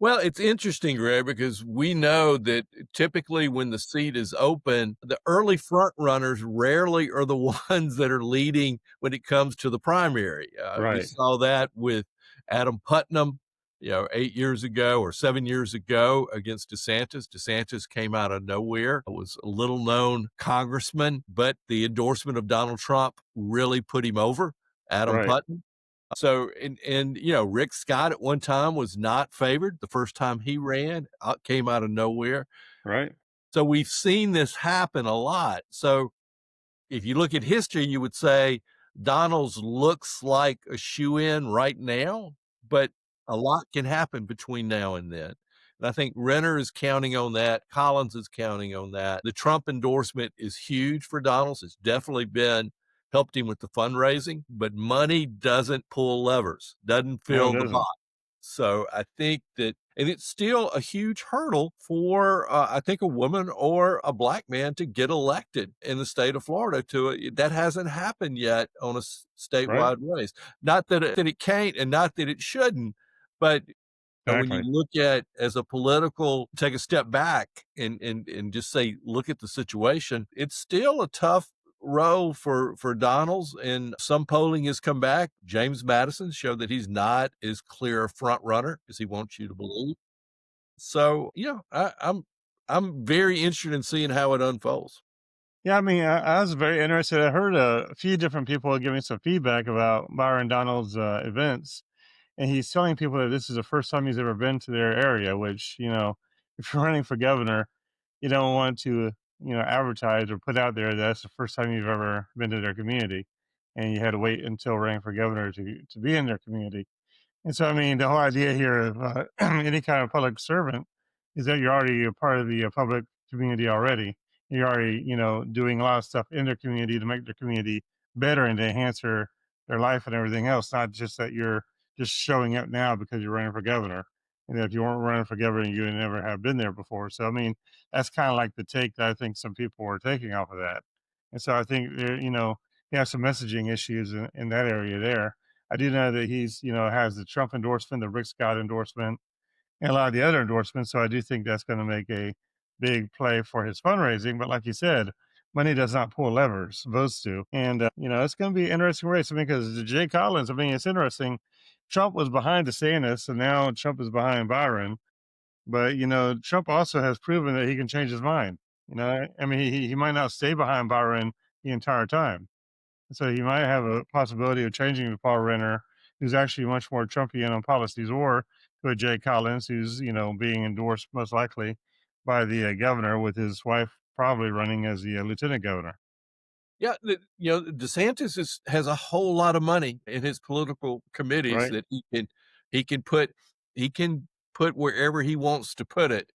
Well, it's interesting, Greg, because we know that typically when the seat is open, the early front runners rarely are the ones that are leading when it comes to the primary. We Right, saw that with Adam Putnam, 8 years ago or 7 years ago against DeSantis. DeSantis came out of nowhere, was a little known congressman, but the endorsement of Donald Trump really put him over. Adam right, Putnam. So, Rick Scott at one time was not favored. The first time he ran, came out of nowhere. right. So we've seen this happen a lot. So if you look at history, you would say Donald's looks like a shoe-in right now, but a lot can happen between now and then. And I think Renner is counting on that. Collins is counting on that. The Trump endorsement is huge for Donald's. It's definitely been helped him with the fundraising, but money doesn't pull levers, doesn't No, it fill the pot. doesn't. So I think that, and it's still a huge hurdle for, I think, a woman or a black man to get elected in the state of Florida. That hasn't happened yet on a Right, statewide race. Not that it can't, and not that it shouldn't, but when you exactly. look at as a political, take a step back and just say, look at the situation, it's still a tough row for Donalds, and some polling has come back. James Madison showed that he's not as clear a front runner as he wants you to believe. So, I'm very interested in seeing how it unfolds. Yeah, I mean, I was very interested. I heard a few different people giving some feedback about Byron Donalds' events, and he's telling people that this is the first time he's ever been to their area. Which, if you're running for governor, you don't want to, advertise or put out there that that's the first time you've ever been to their community, and you had to wait until running for governor to be in their community. And so, I mean, the whole idea here of any kind of public servant is that you're already a part of the public community already. You're already, doing a lot of stuff in their community to make their community better and to enhance their life and everything else. Not just that you're just showing up now because you're running for governor. And if you weren't running for governor, you would never have been there before. So, I mean, that's kind of like the take that I think some people were taking off of that. And so I think there, you have some messaging issues in that area there. I do know that he's, has the Trump endorsement, the Rick Scott endorsement, and a lot of the other endorsements. So I do think that's going to make a big play for his fundraising. But like you said, money does not pull levers; votes do. And it's going to be an interesting race. I mean, because Jay Collins. I mean, it's interesting. Trump was behind DeSantis, and now Trump is behind Byron. But Trump also has proven that he can change his mind. I mean, he might not stay behind Byron the entire time. So he might have a possibility of changing to Paul Renner, who's actually much more Trumpian on policies, or to a Jay Collins, who's being endorsed most likely by the governor, with his wife probably running as the lieutenant governor. Yeah, DeSantis has a whole lot of money in his political committees Right? that he can put he can put wherever he wants to put it.